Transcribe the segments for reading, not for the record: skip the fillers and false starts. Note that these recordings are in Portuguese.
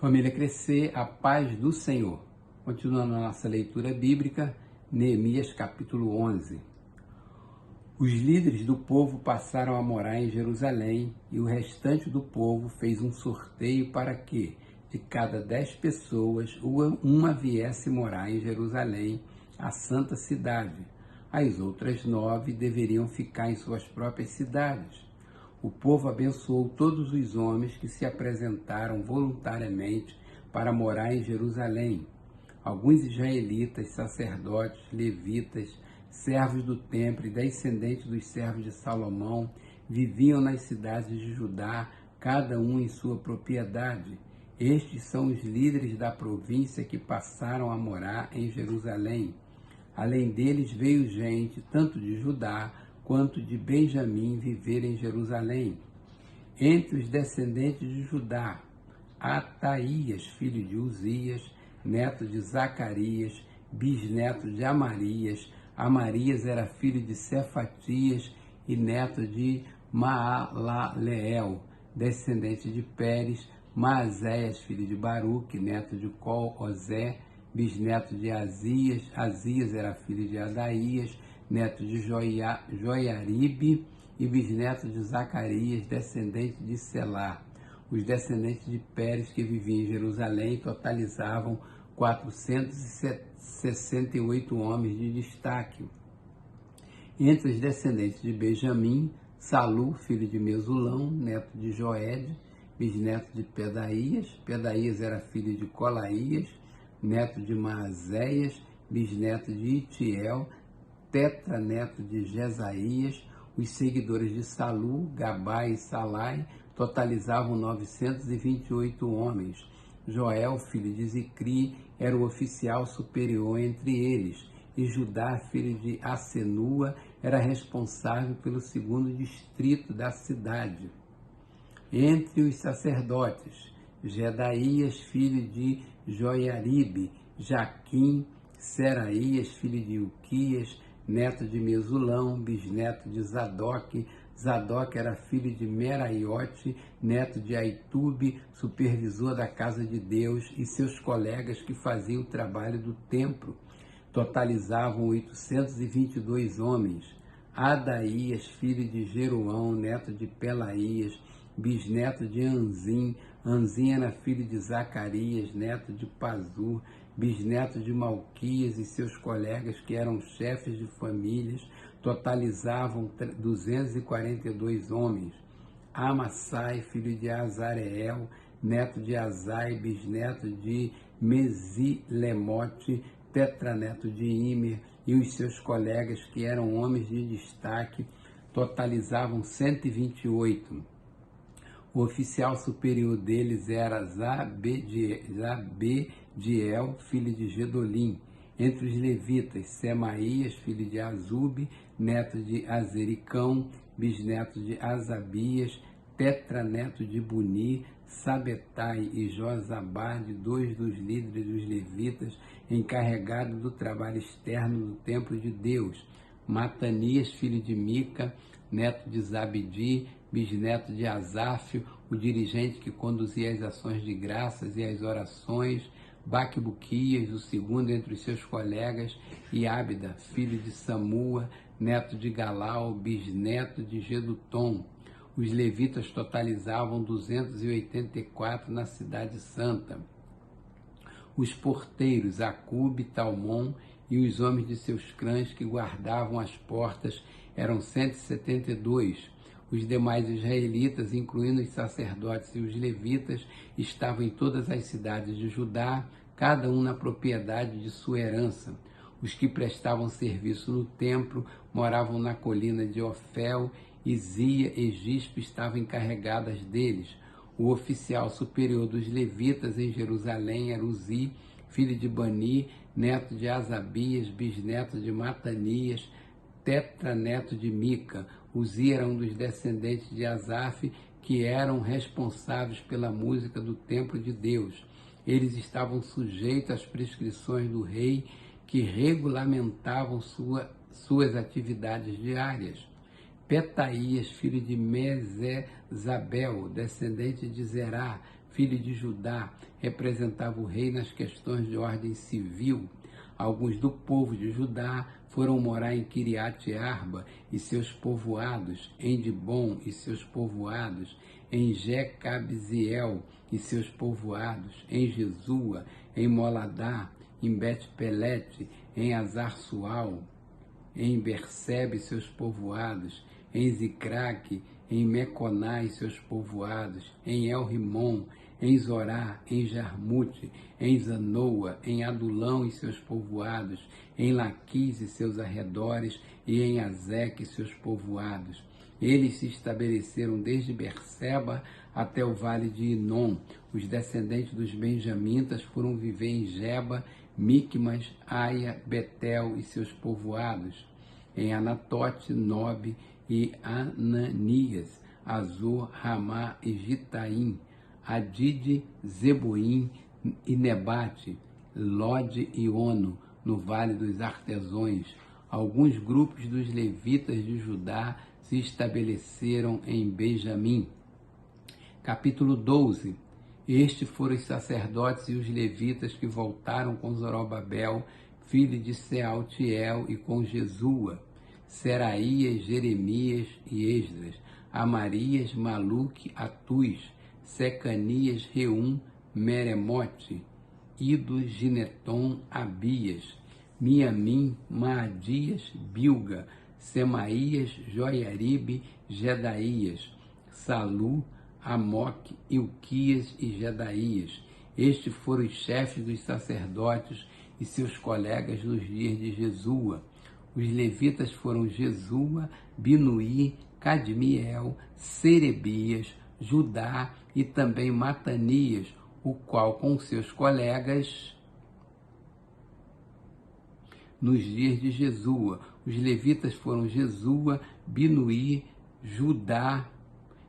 Família Crescer, a paz do Senhor. Continuando a nossa leitura bíblica, Neemias capítulo 11. Os líderes do povo passaram a morar em Jerusalém e o restante do povo fez um sorteio para que, de cada 10 pessoas, uma viesse morar em Jerusalém, a santa cidade. As outras 9 deveriam ficar em suas próprias cidades. O povo abençoou todos os homens que se apresentaram voluntariamente para morar em Jerusalém. Alguns israelitas, sacerdotes, levitas, servos do templo e descendentes dos servos de Salomão viviam nas cidades de Judá, cada um em sua propriedade. Estes são os líderes da província que passaram a morar em Jerusalém. Além deles veio gente, tanto de Judá quanto de Benjamim, viver em Jerusalém. Entre os descendentes de Judá, Ataías, filho de Uzias, neto de Zacarias, bisneto de Amarias. Amarias era filho de Cefatias e neto de Maalaleel, descendente de Pérez. Maazéias, filho de Baruque, neto de Col-Ozé, bisneto de Azias. Azias era filho de Adaías, neto de Joiaribe e bisneto de Zacarias, descendente de Selá. Os descendentes de Pérez que viviam em Jerusalém totalizavam 468 homens de destaque. Entre os descendentes de Benjamim, Salu, filho de Mesulão, neto de Joed, bisneto de Pedaías. Pedaías era filho de Colaías, neto de Maazéias, bisneto de Itiel, tetraneto de Jesaías. Os seguidores de Salu, Gabai e Salai, totalizavam 928 homens. Joel, filho de Zicri, era o oficial superior entre eles, e Judá, filho de Asenua, era responsável pelo segundo distrito da cidade. Entre os sacerdotes, Jedaías, filho de Joiaribe, Jaquim, Seraías, filho de Uquias, neto de Mesulão, bisneto de Zadok. Zadok era filho de Meraiote, neto de Aitube, supervisor da casa de Deus, e seus colegas que faziam o trabalho do templo. Totalizavam 822 homens. Adaías, filho de Jeroão, neto de Pelaías, bisneto de Anzim. Anzim era filho de Zacarias, neto de Pazur, bisneto de Malquias, e seus colegas que eram chefes de famílias totalizavam 242 homens. Amassai, filho de Azareel, neto de Azai, bisneto de Mesilemote, tetraneto de Imer, e os seus colegas que eram homens de destaque totalizavam 128. O oficial superior deles era Zabediel, filho de Gedolim. Entre os levitas, Semaías, filho de Azube, neto de Azericão, bisneto de Azabias, tetraneto de Buni, Sabetai e Josabade, 2 dos líderes dos levitas, encarregados do trabalho externo do templo de Deus. Matanias, filho de Mica, neto de Zabdi, bisneto de Asaf, o dirigente que conduzia as ações de graças e as orações. Baquebuquias, o segundo entre os seus colegas, e Ábida, filho de Samua, neto de Galau, bisneto de Gedutom. Os levitas totalizavam 284 na cidade santa. Os porteiros, Acube, Talmon, e os homens de seus clãs que guardavam as portas eram 172. Os demais israelitas, incluindo os sacerdotes e os levitas, estavam em todas as cidades de Judá, cada um na propriedade de sua herança. Os que prestavam serviço no templo moravam na colina de Ofel, e Zia e Gispe estavam encarregadas deles. O oficial superior dos levitas em Jerusalém era Uzi, filho de Bani, neto de Asabias, bisneto de Matanias, tetraneto de Mica. Uzi era um dos descendentes de Asaf, que eram responsáveis pela música do templo de Deus. Eles estavam sujeitos às prescrições do rei, que regulamentavam suas atividades diárias. Petaías, filho de Mesezabel, descendente de Zerá, filho de Judá, representava o rei nas questões de ordem civil. Alguns do povo de Judá foram morar em Quiriate-Arba e seus povoados, em Dibom e seus povoados, em Jecabziel e seus povoados, em Jesua, em Moladá, em Bet-Pelete, em Azar-Sual, em Bersebe e seus povoados, em Zicraque, em Meconá e seus povoados, em El-Rimon, em Zorá, em Jarmute, em Zanoa, em Adulão e seus povoados, em Laquis e seus arredores, e em Azeque e seus povoados. Eles se estabeleceram desde Berseba até o vale de Inom. Os descendentes dos benjamitas foram viver em Geba, Micmas, Aia, Betel e seus povoados, em Anatote, Nobe e Ananias, Azor, Ramá e Gitaim, Adide, Zeboim e Nebate, Lode e Ono, no Vale dos Artesões. Alguns grupos dos levitas de Judá se estabeleceram em Benjamim. Capítulo 12. Estes foram os sacerdotes e os levitas que voltaram com Zorobabel, filho de Sealtiel, e com Jesua, Seraías, Jeremias e Esdras, Amarias, Maluque, Atuz, Secanias, Reum, Meremote, Ido, Gineton, Abias, Miamim, Maadias, Bilga, Semaías, Joiaribe, Jedaías, Salu, Amoque, Ilquias e Jedaías. Estes foram os chefes dos sacerdotes e seus colegas nos dias de Jesua. Os levitas foram Jesua, Binuí, Cadmiel, Serebias, Judá e também Matanias, o qual com seus colegas nos dias de Jesua. Os levitas foram Jesua, Binuí, Judá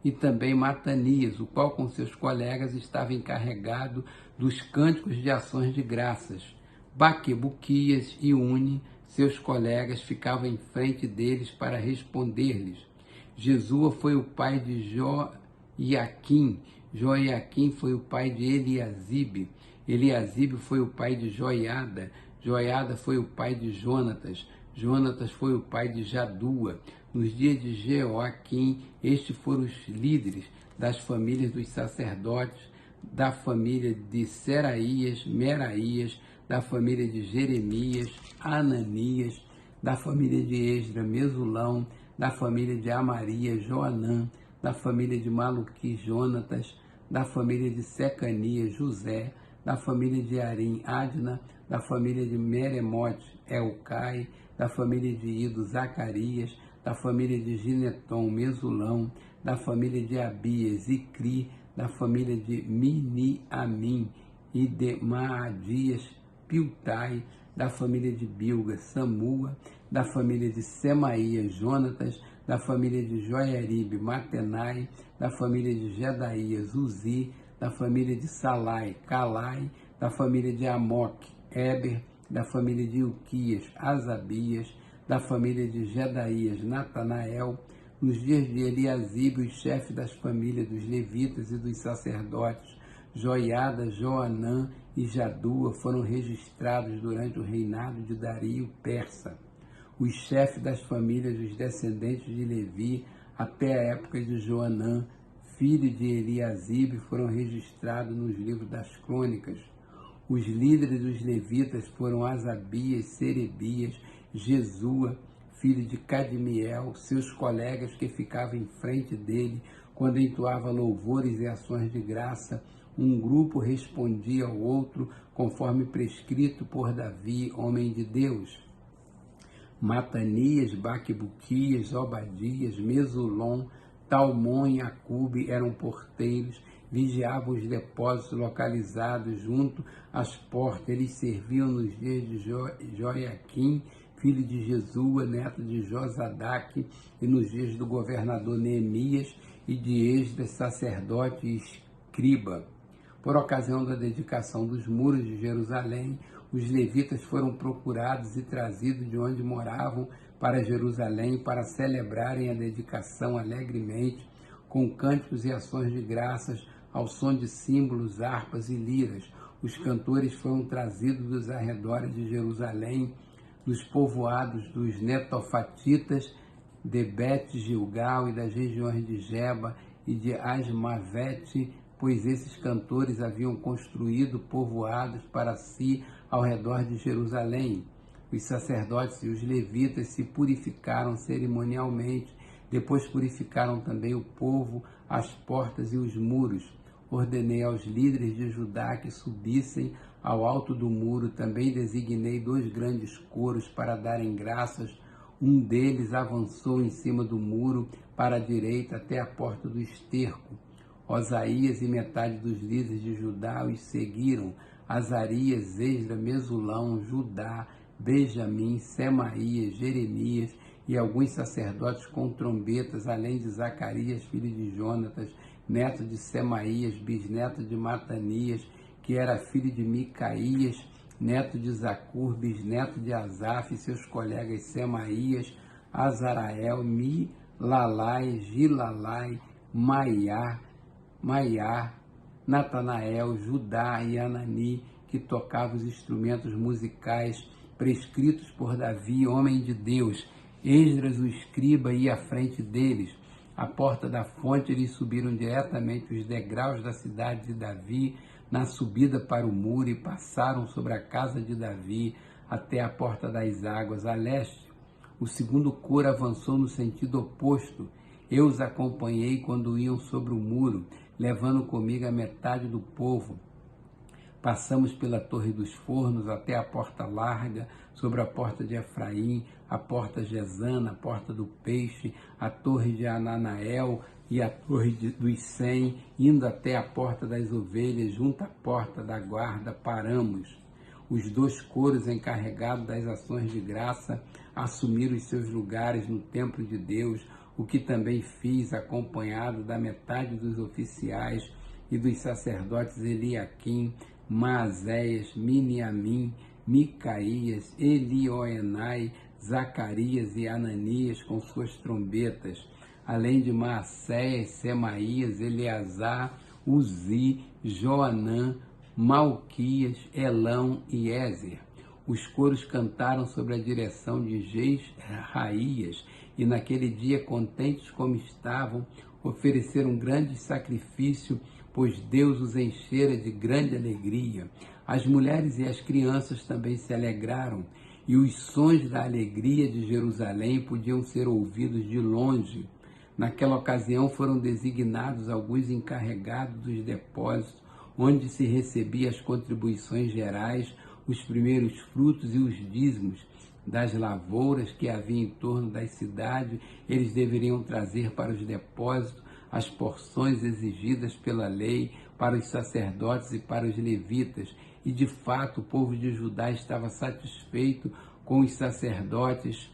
e também Matanias, o qual com seus colegas estava encarregado dos cânticos de ações de graças. Baquebuquias e Uni, seus colegas, ficavam em frente deles para responder-lhes. Jesua foi o pai de Joiaquim, Joiaquim foi o pai de Eliasibe, Eliasibe foi o pai de Joiada, Joiada foi o pai de Jonatas, Jonatas foi o pai de Jadua. Nos dias de Joaquim, estes foram os líderes das famílias dos sacerdotes, da família de Seraías, Meraías, da família de Jeremias, Ananias, da família de Esdra, Mesulão, da família de Amarias, Joanã, da família de Maluqui, Jonatas, da família de Secanias, José, da família de Arim, Adna, da família de Meremote, Elcai, da família de Ido, Zacarias, da família de Gineton, Mesulão, da família de Abias, Icri, da família de Miniamim e de Maadias, Piltai, da família de Bilga, Samua, da família de Semaías, Jonatas, da família de Joiaribe, Matenai, da família de Jedaías, Uzi, da família de Salai, Calai, da família de Amoque, Eber, da família de Ilquias, Asabias, da família de Jedaías, Natanael. Nos dias de Eliasibe, os chefes das famílias dos levitas e dos sacerdotes, Joiada, Joanã e Jadua, foram registrados durante o reinado de Dario Persa. Os chefes das famílias dos descendentes de Levi, até a época de Joanã, filho de Eliasibe, foram registrados nos livros das crônicas. Os líderes dos levitas foram Asabias, Serebias, Jesua, filho de Cadmiel, seus colegas que ficavam em frente dele quando entoava louvores e ações de graça. Um grupo respondia ao outro conforme prescrito por Davi, homem de Deus. Matanias, Baquebuquias, Obadias, Mesulom, Talmon e Acube eram porteiros, vigiavam os depósitos localizados junto às portas. Eles serviam nos dias de Joiaquim, filho de Jesua, neto de Josadaque, e nos dias do governador Neemias e de Esdras, sacerdote e escriba. Por ocasião da dedicação dos muros de Jerusalém, os levitas foram procurados e trazidos de onde moravam para Jerusalém para celebrarem a dedicação alegremente, com cânticos e ações de graças, ao som de símbolos, harpas e liras. Os cantores foram trazidos dos arredores de Jerusalém, dos povoados dos netofatitas, de Bet-Gilgal e das regiões de Geba e de Asmavete, pois esses cantores haviam construído povoados para si ao redor de Jerusalém. Os sacerdotes e os levitas se purificaram cerimonialmente, depois purificaram também o povo, as portas e os muros. Ordenei aos líderes de Judá que subissem ao alto do muro, também designei 2 grandes coros para darem graças. Um deles avançou em cima do muro para a direita até a porta do esterco. Osaías e metade dos líderes de Judá os seguiram. Azarias, Esdra, Mesulão, Judá, Benjamim, Semaías, Jeremias e alguns sacerdotes com trombetas, além de Zacarias, filho de Jonatas, neto de Semaías, bisneto de Matanias, que era filho de Micaías, neto de Zacur, bisneto de Asaf, e seus colegas Semaías, Azarael, Milalai, Gilalai, Maiá, Natanael, Judá e Anani, que tocavam os instrumentos musicais prescritos por Davi, homem de Deus. Esdras, o escriba, ia à frente deles. À porta da fonte, eles subiram diretamente os degraus da cidade de Davi, na subida para o muro, e passaram sobre a casa de Davi até a porta das águas, a leste. O segundo coro avançou no sentido oposto. Eu os acompanhei quando iam sobre o muro, levando comigo a metade do povo. Passamos pela Torre dos Fornos até a Porta Larga, sobre a Porta de Efraim, a Porta Gesana, a Porta do Peixe, a Torre de Ananael e a Torre dos 100, indo até a Porta das Ovelhas, junto à Porta da Guarda, paramos. Os 2 coros encarregados das ações de graça assumiram os seus lugares no templo de Deus, o que também fiz, acompanhado da metade dos oficiais e dos sacerdotes Eliaquim, Maazéias, Miniamim, Micaías, Elioenai, Zacarias e Ananias com suas trombetas, além de Maacéias, Semaías, Eleazar, Uzi, Joanã, Malquias, Elão e Ézer. Os coros cantaram sob a direção de Jesraías, e naquele dia, contentes como estavam, ofereceram um grande sacrifício, pois Deus os enchera de grande alegria. As mulheres e as crianças também se alegraram, e os sons da alegria de Jerusalém podiam ser ouvidos de longe. Naquela ocasião foram designados alguns encarregados dos depósitos, onde se recebia as contribuições gerais, os primeiros frutos e os dízimos das lavouras que havia em torno das cidades. Eles deveriam trazer para os depósitos as porções exigidas pela lei para os sacerdotes e para os levitas. E de fato o povo de Judá estava satisfeito com os sacerdotes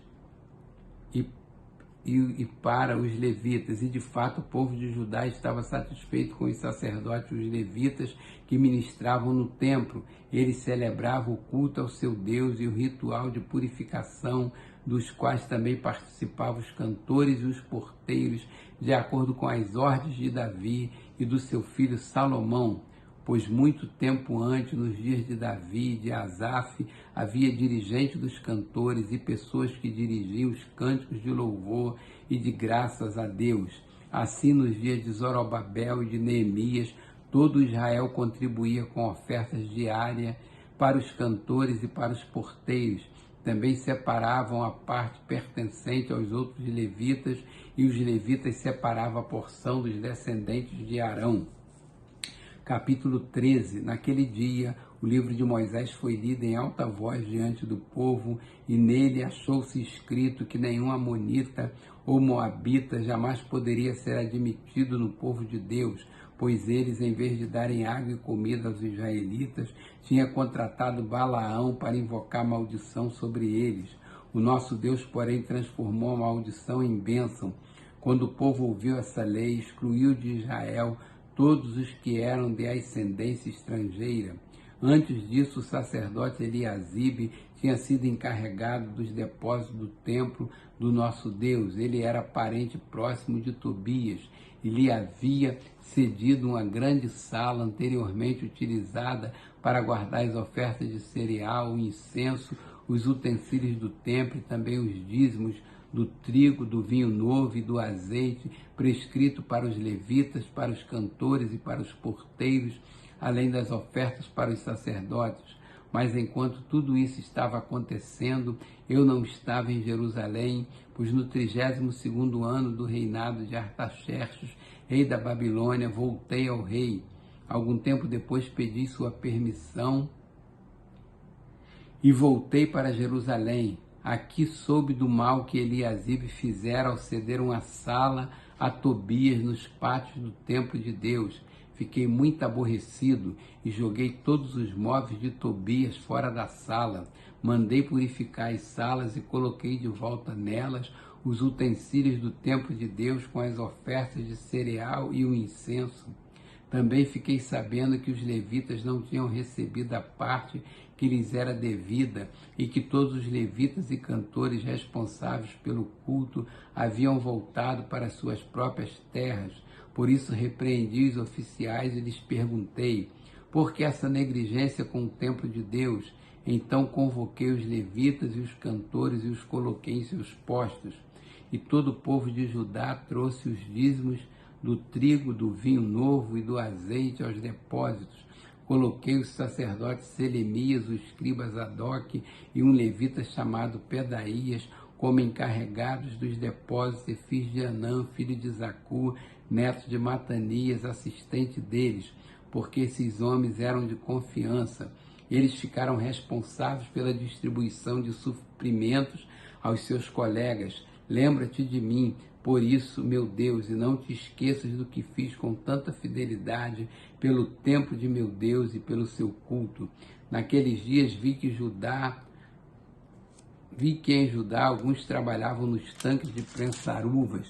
e para os levitas, e de fato o povo de Judá estava satisfeito com os sacerdotes e os levitas que ministravam no templo. Eles celebravam o culto ao seu Deus e o ritual de purificação, dos quais também participavam os cantores e os porteiros, de acordo com as ordens de Davi e do seu filho Salomão. Pois muito tempo antes, nos dias de Davi e de Asaf, havia dirigente dos cantores e pessoas que dirigiam os cânticos de louvor e de graças a Deus. Assim, nos dias de Zorobabel e de Neemias, todo Israel contribuía com ofertas diárias para os cantores e para os porteiros. Também separavam a parte pertencente aos outros levitas, e os levitas separavam a porção dos descendentes de Arão. Capítulo 13. Naquele dia, o livro de Moisés foi lido em alta voz diante do povo, e nele achou-se escrito que nenhum amonita ou moabita jamais poderia ser admitido no povo de Deus, pois eles, em vez de darem água e comida aos israelitas, tinham contratado Balaão para invocar maldição sobre eles. O nosso Deus, porém, transformou a maldição em bênção. Quando o povo ouviu essa lei, excluiu de Israel todos os que eram de ascendência estrangeira. Antes disso, o sacerdote Eliasibe tinha sido encarregado dos depósitos do templo do nosso Deus. Ele era parente próximo de Tobias e lhe havia cedido uma grande sala anteriormente utilizada para guardar as ofertas de cereal, o incenso, os utensílios do templo e também os dízimos do trigo, do vinho novo e do azeite, prescrito para os levitas, para os cantores e para os porteiros, além das ofertas para os sacerdotes. Mas enquanto tudo isso estava acontecendo, eu não estava em Jerusalém, pois no 32º ano do reinado de Artaxerxes, rei da Babilônia, voltei ao rei. Algum tempo depois pedi sua permissão e voltei para Jerusalém. Aqui soube do mal que Eliasibe fizera ao ceder uma sala a Tobias nos pátios do templo de Deus. Fiquei muito aborrecido e joguei todos os móveis de Tobias fora da sala. Mandei purificar as salas e coloquei de volta nelas os utensílios do templo de Deus com as ofertas de cereal e o incenso. Também fiquei sabendo que os levitas não tinham recebido a parte que lhes era devida e que todos os levitas e cantores responsáveis pelo culto haviam voltado para suas próprias terras. Por isso repreendi os oficiais e lhes perguntei: por que essa negligência com o templo de Deus? Então convoquei os levitas e os cantores e os coloquei em seus postos. E todo o povo de Judá trouxe os dízimos do trigo, do vinho novo e do azeite aos depósitos. Coloquei os sacerdotes Selemias, o escriba Zadok e um levita chamado Pedaías como encarregados dos depósitos, e fiz de Anã, filho de Zacur, neto de Matanias, assistente deles, porque esses homens eram de confiança. Eles ficaram responsáveis pela distribuição de suprimentos aos seus colegas. Lembra-te de mim, por isso, meu Deus, e não te esqueças do que fiz com tanta fidelidade pelo templo de meu Deus e pelo seu culto. Naqueles dias vi que em Judá alguns trabalhavam nos tanques de prensar uvas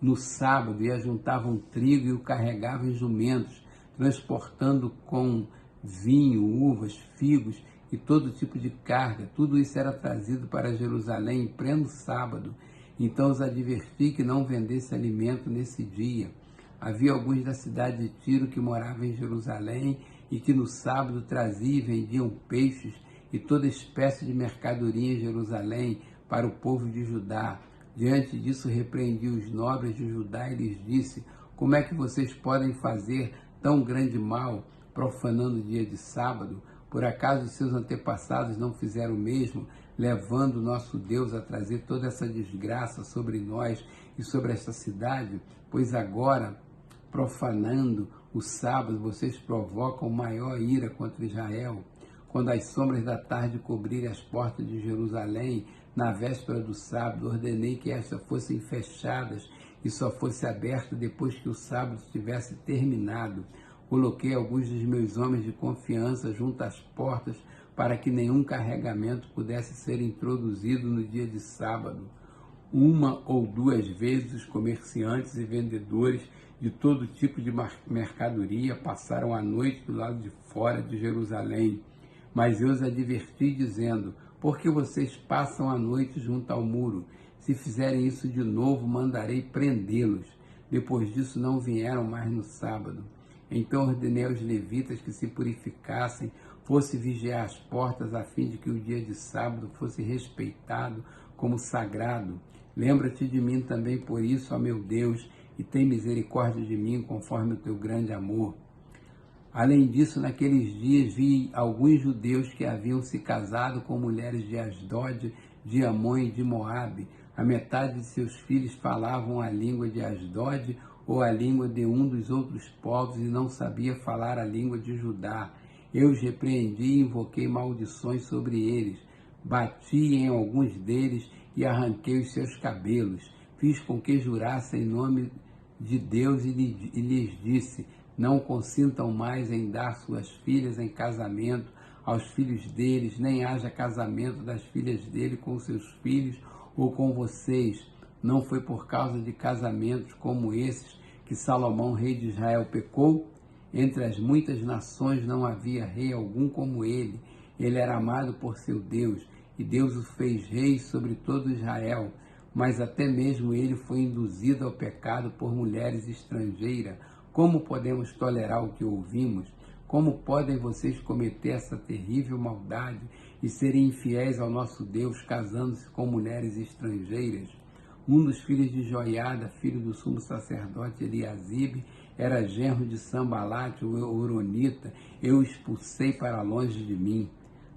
no sábado e ajuntavam trigo e o carregavam em jumentos, transportando com vinho, uvas, figos e todo tipo de carga. Tudo isso era trazido para Jerusalém em pleno sábado. Então os adverti que não vendesse alimento nesse dia. Havia alguns da cidade de Tiro que moravam em Jerusalém e que no sábado traziam e vendiam peixes e toda espécie de mercadoria em Jerusalém para o povo de Judá. Diante disso repreendi os nobres de Judá e lhes disse: como é que vocês podem fazer tão grande mal, profanando o dia de sábado? Por acaso os seus antepassados não fizeram o mesmo, levando o nosso Deus a trazer toda essa desgraça sobre nós e sobre esta cidade? Pois agora, profanando o sábado, vocês provocam maior ira contra Israel. Quando as sombras da tarde cobrirem as portas de Jerusalém, na véspera do sábado, ordenei que estas fossem fechadas e só fosse aberta depois que o sábado tivesse terminado. Coloquei alguns dos meus homens de confiança junto às portas para que nenhum carregamento pudesse ser introduzido no dia de sábado. Uma ou duas vezes os comerciantes e vendedores de todo tipo de mercadoria passaram a noite do lado de fora de Jerusalém. Mas eu os adverti dizendo: por que vocês passam a noite junto ao muro? Se fizerem isso de novo, mandarei prendê-los. Depois disso não vieram mais no sábado. Então ordenei aos levitas que se purificassem, fosse vigiar as portas, a fim de que o dia de sábado fosse respeitado como sagrado. Lembra-te de mim também por isso, ó meu Deus, e tem misericórdia de mim conforme o teu grande amor. Além disso, naqueles dias vi alguns judeus que haviam se casado com mulheres de Asdod, de Amon e de Moabe. A metade de seus filhos falavam a língua de Asdod ou a língua de um dos outros povos e não sabia falar a língua de Judá. Eu os repreendi e invoquei maldições sobre eles. Bati em alguns deles e arranquei os seus cabelos. Fiz com que jurassem em nome de Deus e lhes disse: não consintam mais em dar suas filhas em casamento aos filhos deles, nem haja casamento das filhas dele com seus filhos ou com vocês. Não foi por causa de casamentos como esses que Salomão, rei de Israel, pecou? Entre as muitas nações não havia rei algum como ele. Ele era amado por seu Deus, e Deus o fez rei sobre todo Israel. Mas até mesmo ele foi induzido ao pecado por mulheres estrangeiras. Como podemos tolerar o que ouvimos? Como podem vocês cometer essa terrível maldade e serem infiéis ao nosso Deus, casando-se com mulheres estrangeiras? Um dos filhos de Joiada, filho do sumo sacerdote Eliasibe, era genro de Sambalate, o Horonita. Eu o expulsei para longe de mim.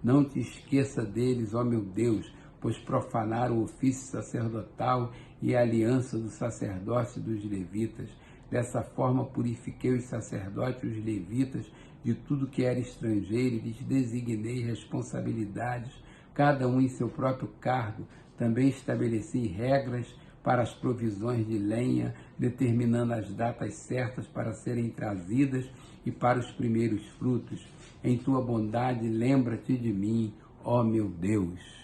Não te esqueça deles, ó meu Deus, pois profanaram o ofício sacerdotal e a aliança do sacerdócio e dos levitas. Dessa forma purifiquei os sacerdotes e os levitas de tudo que era estrangeiro e lhes designei responsabilidades, cada um em seu próprio cargo. Também estabeleci regras para as provisões de lenha, determinando as datas certas para serem trazidas e para os primeiros frutos. Em tua bondade, lembra-te de mim, ó meu Deus.